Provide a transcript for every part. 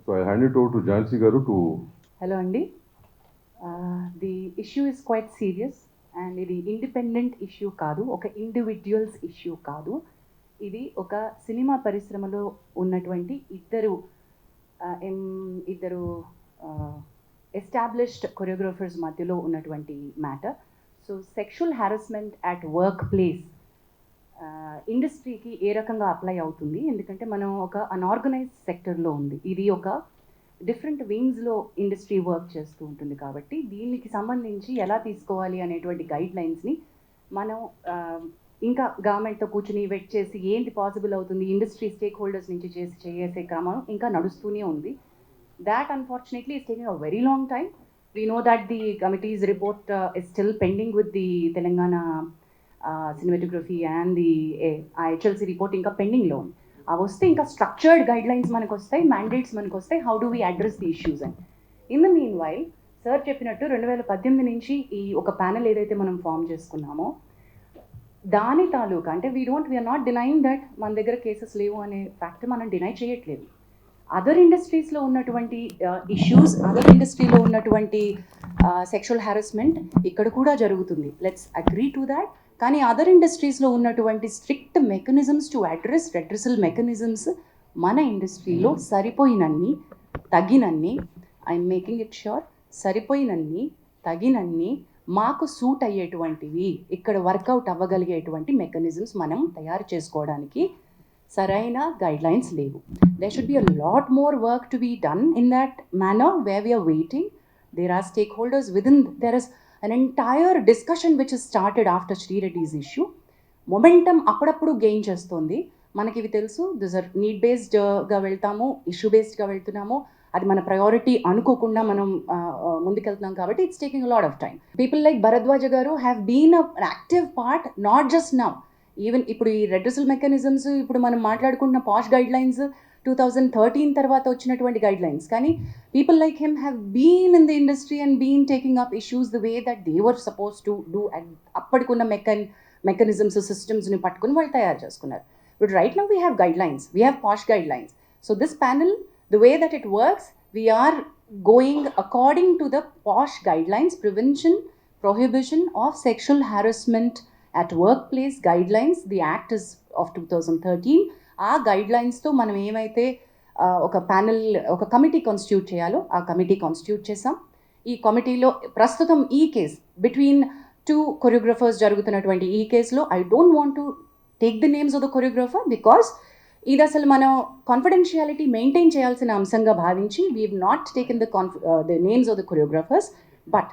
So I hand it over to Jansi Garu to. Hello Andy. The issue is quite serious and ఇది independent issue కాదు, ఒక individuals issue కాదు. ఇది ఒక cinema పరిశ్రమలో ఉన్నటువంటి ఇద్దరు ఎస్టాబ్లిష్డ్ కొరియోగ్రాఫర్స్ మధ్యలో ఉన్నటువంటి matter. So sexual harassment at work place ఇండస్ట్రీకి ఏ రకంగా అప్లై అవుతుంది, ఎందుకంటే మనం ఒక అన్ఆర్గనైజ్డ్ సెక్టర్లో ఉంది, ఇది ఒక డిఫరెంట్ వింగ్స్లో ఇండస్ట్రీ వర్క్ చేస్తూ ఉంటుంది. కాబట్టి దీనికి సంబంధించి ఎలా తీసుకోవాలి అనేటువంటి గైడ్ లైన్స్ని మనం ఇంకా గవర్నమెంట్తో కూర్చుని వెట్ చేసి ఏంటి పాసిబుల్ అవుతుంది, ఇండస్ట్రీ స్టేక్ హోల్డర్స్ నుంచి చేసే క్రమం ఇంకా నడుస్తూనే ఉంది. That unfortunately is taking a very long time. We know that the committee's report is still pending with the Telangana cinematography and the HLC report ఇంకా పెండింగ్లో ఉంది. అవి వస్తే ఇంకా స్ట్రక్చర్డ్ గైడ్ లైన్స్ మనకు వస్తాయి, మ్యాండేట్స్ మనకు వస్తాయి, how do we address the issues అని. In the meanwhile sir చెప్పినట్టు 2018 నుంచి ఈ ఒక ప్యానెల్ ఏదైతే మనం ఫామ్ చేసుకున్నామో దాని తాలూకా అంటే వీఆర్ నాట్ డినైయింగ్ దట్ మన దగ్గర కేసెస్ లేవు అనే ఫ్యాక్ట్ మనం డినై చేయట్లేదు. అదర్ ఇండస్ట్రీస్లో ఉన్నటువంటి ఇష్యూస్, అదర్ ఇండస్ట్రీలో ఉన్నటువంటి సెక్షువల్ హారాస్మెంట్ ఇక్కడ కూడా జరుగుతుంది, లెట్స్ అగ్రీ టు దాట్. కానీ అదర్ ఇండస్ట్రీస్లో ఉన్నటువంటి strict mechanisms to address redressal mechanisms మన ఇండస్ట్రీలో సరిపోయినన్ని తగినన్ని, ఐఎమ్ మేకింగ్ ఇట్ ష్యూర్, సరిపోయినన్ని తగినన్ని మాకు సూట్ అయ్యేటువంటివి ఇక్కడ వర్కౌట్ అవ్వగలిగేటువంటి మెకానిజమ్స్ మనం తయారు చేసుకోవడానికి సరైన గైడ్ లైన్స్ లేవు. There should be a lot more work to be done in that manner where we are waiting. There are stakeholders within, there is an entire discussion which has started after Sri Reddy's issue. Momentum అప్పుడప్పుడు gain చేస్తుంది. మనకి ఇవి తెలుసు, this are need బేస్డ్గా వెళ్తాము, issue బేస్డ్గా వెళ్తున్నాము, అది మన priority అనుకోకుండా మనం ముందుకెళ్తున్నాం కాబట్టి it's taking a lot of time. People like Bharadwaja garu have been an active part, not just now, even ఇప్పుడు ఈ రెడ్రెసల్ మెకానిజమ్స్, ఇప్పుడు మనం మాట్లాడుకుంటున్న పాష్ గైడ్ లైన్స్ 2013 తర్వాత వచ్చినటువంటి గైడ్ లైన్స్, కానీ people like him have been in the industry and been taking up issues the way that they were suppose to do. అప్పటికున్న mechanisms సిస్టమ్స్ని పట్టుకుని వాళ్ళు తయారు చేసుకున్నారు. But right now we have guidelines, we have POSH guidelines. So this panel, the way that it works, we are going according to the POSH guidelines, prevention, prohibition of sexual harassment at workplace guidelines. The act is of 2013. ఆ గైడ్లైన్స్తో మనం ఏమైతే ఒక panel, ఒక committee constitute చేయాలో ఆ committee constitute చేసాం. ఈ కమిటీలో ప్రస్తుతం ఈ కేస్ బిట్వీన్ 2 కొరియోగ్రఫర్స్ జరుగుతున్నటువంటి ఈ కేసులో I don't want to take the names of the choreographer because ఇది అసలు మనం కాన్ఫిడెన్షియాలిటీ మెయింటైన్ చేయాల్సిన అంశంగా భావించి we have not taken the names of the choreographers. But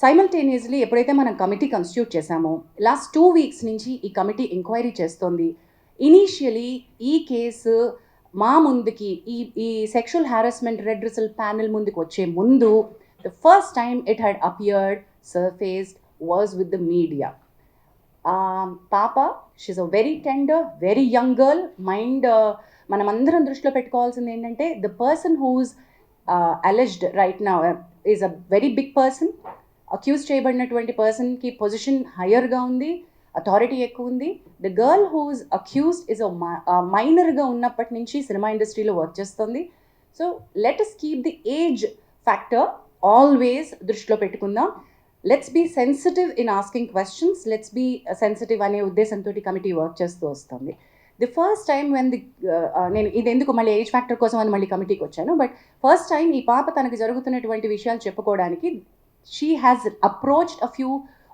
simultaneously ఎప్పుడైతే మనం కమిటీ కాన్స్టిట్యూట్ చేశామో లాస్ట్ 2 వీక్స్ నుంచి ఈ కమిటీ ఎంక్వైరీ చేస్తోంది. ఇనీషియలీ ఈ కేసు మా ముందుకి ఈ సెక్షువల్ హారాస్మెంట్ రెడ్రెసల్ ప్యానెల్ ముందుకు వచ్చే ముందు the first time it had appeared, surfaced was with the media. పాప, she's a very tender, very young girl mind. మనమందరం దృష్టిలో పెట్టుకోవాల్సింది ఏంటంటే the person who's alleged right now is a very big person. Accuse చేయబడినటువంటి పర్సన్కి position హయ్యర్గా ఉంది, authority ఎక్కువ ఉంది. The girl who's accused is మైనర్గా ఉన్నప్పటి నుంచి సినిమా ఇండస్ట్రీలో వర్క్ చేస్తుంది. So let us keep the age factor always దృష్టిలో పెట్టుకుందాం. Let's be sensitive in asking questions, let's be sensitive అనే ఉద్దేశంతో కమిటీ వర్క్ చేస్తూ వస్తుంది. ది ఫస్ట్ టైం వెన్ నేను ఇది ఎందుకు మళ్ళీ ఏజ్ ఫ్యాక్టర్ కోసం అని మళ్ళీ కమిటీకి వచ్చాను, బట్ ఫస్ట్ టైం ఈ పాప తనకు జరుగుతున్నటువంటి విషయాలు చెప్పుకోవడానికి she has approached a few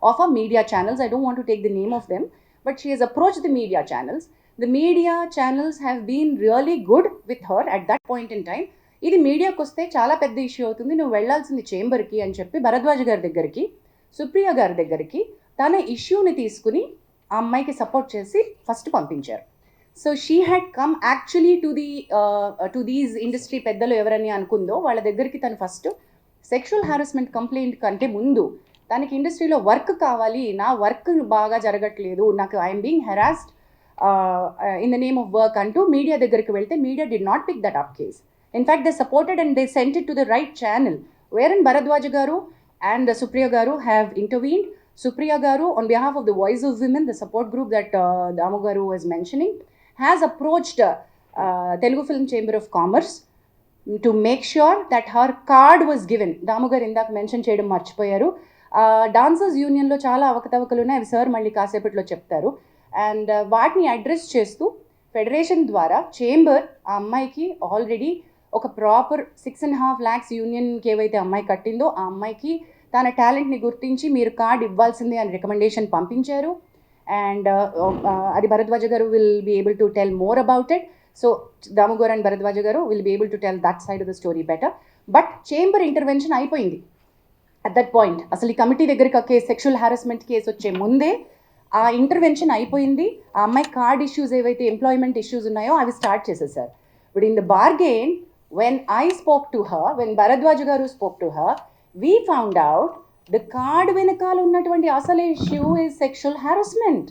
of our media channels. I don't want to take the name of them, but she has approached the media channels. The media channels have been really good with her at that point in time. ఇది మీడియాకి వస్తే చాలా పెద్ద issue అవుతుంది, నువ్వు వెళ్లాల్సింది చేంబర్కి అని చెప్పి భరద్వాజ గారి దగ్గరికి, సుప్రియ గారి దగ్గరికి తన ఇష్యూని తీసుకుని ఆ అమ్మాయికి సపోర్ట్ చేసి ఫస్ట్ పంపించారు. So she had come actually to these industry పెద్దలు ఎవరని అనుకుందో వాళ్ళ దగ్గరికి తను ఫస్ట్ సెక్షువల్ హారాస్మెంట్ కంప్లైంట్ కంటే ముందు తనకి ఇండస్ట్రీలో వర్క్ కావాలి, నా వర్క్ బాగా జరగట్లేదు, నాకు I'm being harassed in the name of work అంటూ మీడియా దగ్గరికి వెళ్తే media did not pick that up case. In fact they supported and they sent it to the right channel wherein Bharadwaja garu and Supriya garu have intervened. Supriya Garu, on behalf of the Voice of Women, the support group that Damu Garu was mentioning, has approached Telugu Film Chamber of Commerce to make sure that her card was given. Damu garu ఇందాక mention చేయడం మర్చిపోయారు. Dancers యూనియన్లో చాలా అవకతవకలు ఉన్నాయి, అవి sir మళ్ళీ కాసేపట్లో చెప్తారు. అండ్ వాటిని అడ్రస్ చేస్తూ ఫెడరేషన్ ద్వారా చేంబర్ ఆ అమ్మాయికి ఆల్రెడీ ఒక ప్రాపర్ 6.5 lakhs యూనియన్కి ఏవైతే అమ్మాయి కట్టిందో ఆ అమ్మాయికి తన టాలెంట్ని గుర్తించి మీరు కార్డ్ ఇవ్వాల్సిందే అని రికమెండేషన్ పంపించారు. అండ్ అది Bharadwaja garu will be able to tell more about it. So Damu garu and Bharadwaja garu will be able to tell that side of the story better. But chamber intervention అయిపోయింది అట్ దట్ పాయింట్. అసలు ఈ కమిటీ దగ్గరికి ఒక sexual harassment case వచ్చే ముందే ఆ intervention అయిపోయింది. ఆ అమ్మాయి కార్డ్ ఇష్యూస్ ఏవైతే ఎంప్లాయ్మెంట్ ఇష్యూస్ ఉన్నాయో అవి స్టార్ట్ చేసేసారు. But in the bargain when I spoke to her, when Bharadwaj garu spoke to her, we found out the card venakal unnatuvanti asale issue is sexual harassment.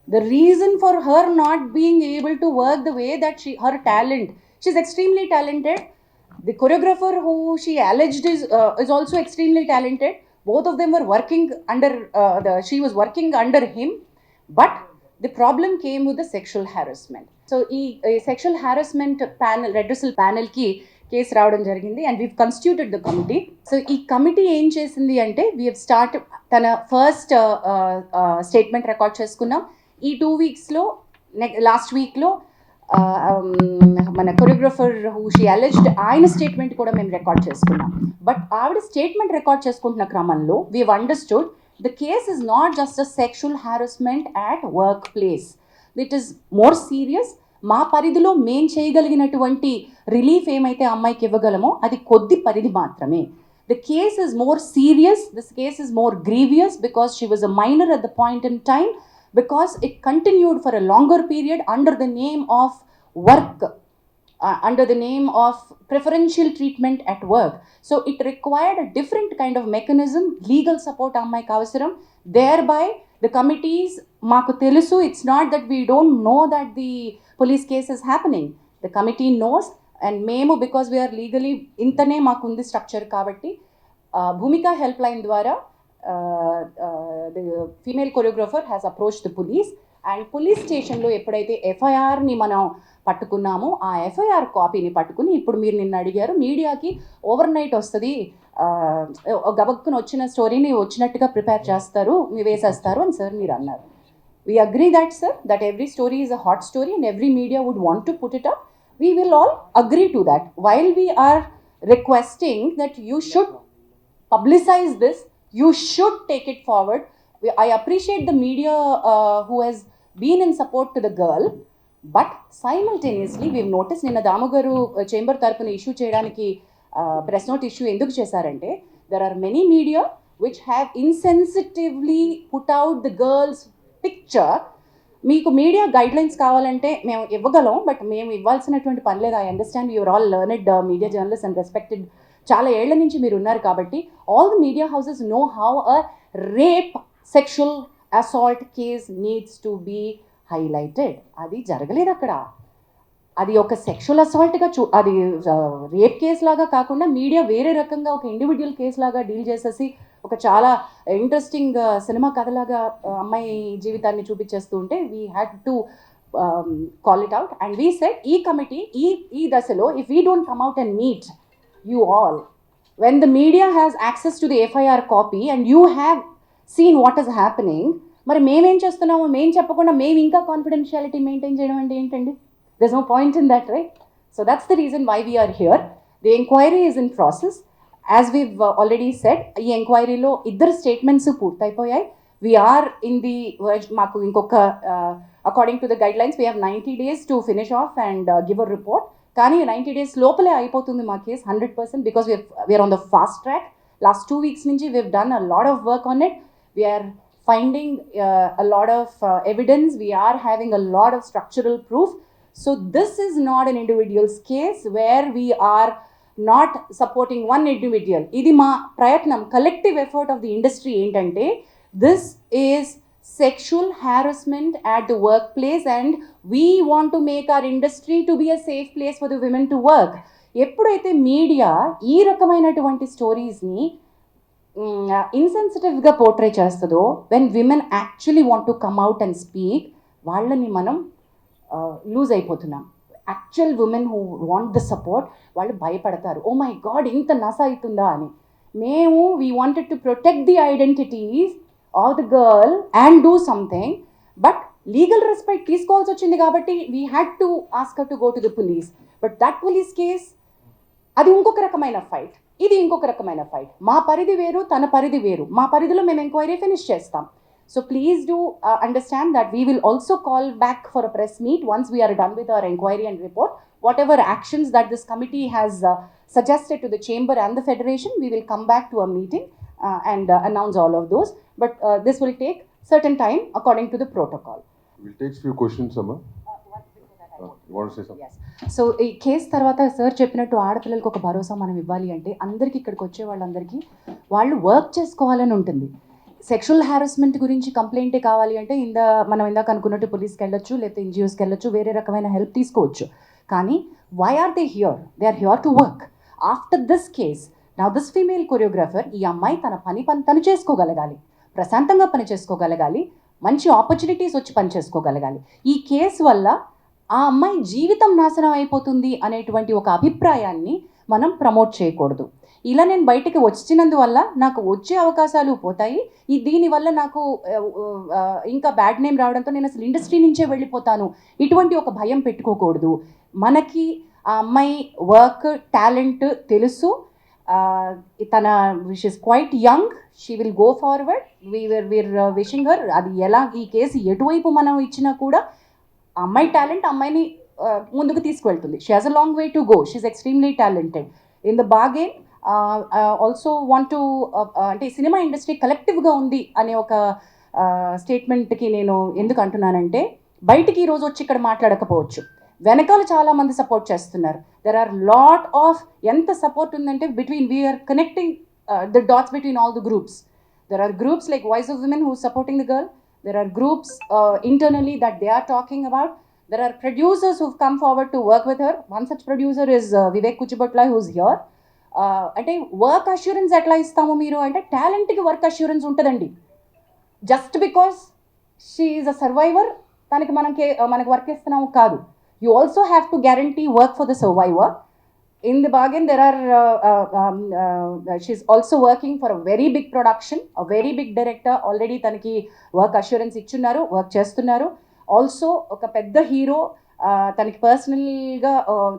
The reason for her not being able to work the way that her talent, she's extremely talented. The choreographer who she alleged is also extremely talented. Both of them were working under she was working under him, but the problem came with the sexual harassment. So ఈ sexual harassment panel, redressal ప్యానల్కి case రావడం జరిగింది and we've constituted the committee. So ఈ committee ఏం చేసింది అంటే we've start తన first statement record చేసుకున్నాం. ఈ 2 weeksలో లాస్ట్ వీక్లో మన కొరియోగ్రఫర్ హూ షీ అలెజ్డ్ ఆయన స్టేట్మెంట్ కూడా మేము రికార్డ్ చేసుకున్నాం. బట్ ఆవిడ స్టేట్మెంట్ రికార్డ్ చేసుకుంటున్న క్రమంలో we've understood the case is not just a sexual harassment at workplace. It is more serious. మా పరిధిలో మేం చేయగలిగినటువంటి రిలీఫ్ ఏమైతే అమ్మాయికి ఇవ్వగలమో అది కొద్ది పరిధి మాత్రమే. The case is more serious. This case is more grievous because she was a minor at the point in time, because it continued for a longer period under the name of work, under the name of preferential treatment at work. So it required a different kind of mechanism, legal support ammaiki avasaram. Thereby the committees maaku telusu, it's not that we don't know that the police case is happening. The committee knows, and memo because we are legally intane maaku undi structure kabatti Bhumika helpline dwara the female choreographer has approached the police, and police station lo eppudaithe FIR ni manam పట్టుకున్నాము ఆ FIR కాపీని పట్టుకుని ఇప్పుడు మీరు నిన్న అడిగారు మీడియాకి over night వస్తుంది, గబక్కున వచ్చిన స్టోరీని వచ్చినట్టుగా ప్రిపేర్ చేస్తారు, వేసేస్తారు అని సార్ మీరు అన్నారు. We agree that sir, that every story is a hot story and every media would want to put it up. We will all agree to that. While we are requesting that you should publicize this, you should take it forward. I appreciate the media who has been in support to the girl, but simultaneously we've noticed నిన్న దాము గారు chamber తరపున issue చేయడానికి press note issue ఎందుకు చేశారంటే there are many media which have insensitively put out the girl's picture. మీకు media guidelines కావాలంటే మేము ఇవ్వగలం, బట్ మేము ఇవ్వాల్సినటువంటి పని లేదు. I understand you're all learned media journalist and respected, చాలా ఏళ్ల నుంచి మీరు ఉన్నారు కాబట్టి all the media houses know how a rape sexual assault case needs to be highlighted. అది జరగలేదు అక్కడ. అది ఒక సెక్షువల్ అసాల్ట్గా అది రేప్ కేసు లాగా కాకుండా మీడియా వేరే రకంగా ఒక ఇండివిజువల్ కేసు లాగా డీల్ చేసేసి ఒక చాలా ఇంట్రెస్టింగ్ సినిమా కథలాగా అమ్మాయి జీవితాన్ని చూపించేస్తూ ఉంటే we had to call it out. And we said ఈ కమిటీ ఈ దశలో if we don't come out and meet you all, when the media has access to the FIR copy and you have seen what is happening, మరి మేమేం చేస్తున్నాము మేము చెప్పకుండా మేము ఇంకా కాన్ఫిడెన్షియాలిటీ మెయింటైన్ చేయడం అంటే ఏంటండి? there's no point in that, right? So that's the reason why we are here. The inquiry is in process. As we've already said, ఈ ఎంక్వైరీలో ఇద్దరు statements పూర్తయిపోయాయి. we are in the మాకు ఇంకొక according to the guidelines we have 90 days to finish off and give a report. కానీ 90 days లోపలే అయిపోతుంది మా case 100%, because we're on the fast track. Last 2 weeks నుంచి we've done a lot of work on it. We're finding a lot of evidence, we're having a lot of structural proof. So this is not an individuals case where we're not supporting one individual. ఇది మా ప్రయత్నం, collective effort of the industry ఏంటంటే this is sexual harassment at the workplace and we want to make our industry to be a safe place for the women to work. ఎప్పుడైతే media ఈ రకమైనటువంటి స్టోరీస్ని ఇన్సెన్సిటివ్గా portray చేస్తుందో, when women actually want to come out and speak, వాళ్ళని మనం loose అయిపోతున్నాం. Actual women who want the support వాళ్ళు భయపడతారు. Oh my God ఇంత నస అవుతుందా అని. మేము we wanted to protect the identities of the girl and do something, but legal respect తీసుకోవాల్సి వచ్చింది కాబట్టి we had to ask her to go to the police. But that police case అది ఇంకొక రకమైన ఫైట్, ఇది ఇంకొక రకమైన ఫైట్. మా పరిధి వేరు, తన పరిధి వేరు. మా పరిధిలో మేము ఎంక్వైరీ ఫినిష్ చేస్తాం. So please do understand that we will also call back for a press meet once we are done with our inquiry and report. Whatever actions that this committee has suggested to the chamber and the federation, we will come back to a meeting and announce all of those. But this will take certain time according to the protocol. We'll take few questions, Amma. You want to say something? Yes. So ఈ case తర్వాత sir చెప్పినట్టు ఆడపిల్లలకు ఒక భరోసా మనం ఇవ్వాలి అంటే అందరికీ ఇక్కడికి వచ్చే వాళ్ళందరికీ వాళ్ళు వర్క్ చేసుకోవాలని ఉంటుంది. సెక్షువల్ హారాస్మెంట్ గురించి కంప్లైంటే కావాలి అంటే మనం ఇందాక అనుకున్నట్టు పోలీస్కి వెళ్ళొచ్చు, లేకపోతే ఎన్జిఓస్కి వెళ్ళొచ్చు, వేరే రకమైన హెల్ప్ తీసుకోవచ్చు. కానీ why are they here? They are here to work. After this case now this female choreographer, ఈ అమ్మాయి తన పని తను చేసుకోగలగాలి, ప్రశాంతంగా పని చేసుకోగలగాలి, మంచి ఆపర్చునిటీస్ వచ్చి పని చేసుకోగలగాలి. ఈ కేసు వల్ల ఆ అమ్మాయి జీవితం నాశనం అయిపోతుంది అనేటువంటి ఒక అభిప్రాయాన్ని మనం ప్రమోట్ చేయకూడదు. ఇలా నేను బయటకు వచ్చినందువల్ల నాకు వచ్చే అవకాశాలు పోతాయి, దీనివల్ల నాకు ఇంకా బ్యాడ్ నేమ్ రావడంతో నేను అసలు ఇండస్ట్రీ నుంచే వెళ్ళిపోతాను, ఇటువంటి ఒక భయం పెట్టుకోకూడదు. మనకి ఆ అమ్మాయి వర్క్ టాలెంట్ తెలుసు. తన wish is quite young, she will go forward. We're wishing her. అది ఎలా ఈ కేసు ఎటువైపు మనం ఇచ్చినా కూడా అమ్మాయి టాలెంట్ అమ్మాయిని ముందుకు తీసుకువెళ్తుంది. She has a long way to go. She is extremely talented. In the bargain also want to అంటే సినిమా ఇండస్ట్రీ కలెక్టివ్గా ఉంది అనే ఒక స్టేట్మెంట్కి నేను ఎందుకు అంటున్నానంటే, బయటికి ఈరోజు వచ్చి ఇక్కడ మాట్లాడకపోవచ్చు, వెనకాల చాలామంది సపోర్ట్ చేస్తున్నారు. దెర్ ఆర్ లాట్ ఆఫ్ ఎంత సపోర్ట్ ఉందంటే we're connecting the dots between all the groups. There are groups like voice of women who supporting the girl. There are groups internally that they are talking about. There are producers who've come forward to work with her. One such producer is Vivek Kuchibutla, who's here. అంటే work assurance ఎట్లా ఇస్తాము మీరు అంటే, టాలెంట్కి work assurance ఉంటుందండి. Just because she is a survivor మనకి work ఇస్తున్నాము కాదు. You also have to guarantee work for the survivor. In the bargain, there are she's also working for a very big production, a very big director. Already తనకి work assurance ఇచ్చున్నారు, work చేస్తున్నారు. Also ఒక పెద్ద hero తనకి పర్సనల్గా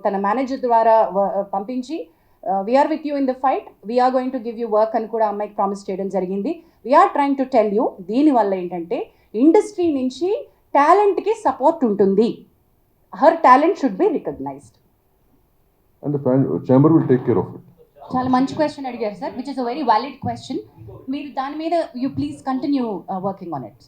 తన manager ద్వారా పంపించి we're with you in the fight, we're going to give you work అని కూడా అమ్మాయికి ప్రామిస్ చేయడం జరిగింది. We're trying to tell you, దీనివల్ల ఏంటంటే ఇండస్ట్రీ నుంచి టాలెంట్కి సపోర్ట్ ఉంటుంది. Her talent should be recognised. And the chamber will take care of it. చాలా మంచి క్వశ్చన్ అడిగారు sir, which is a very valid question. మీరు దాని మీద you please continue working on it.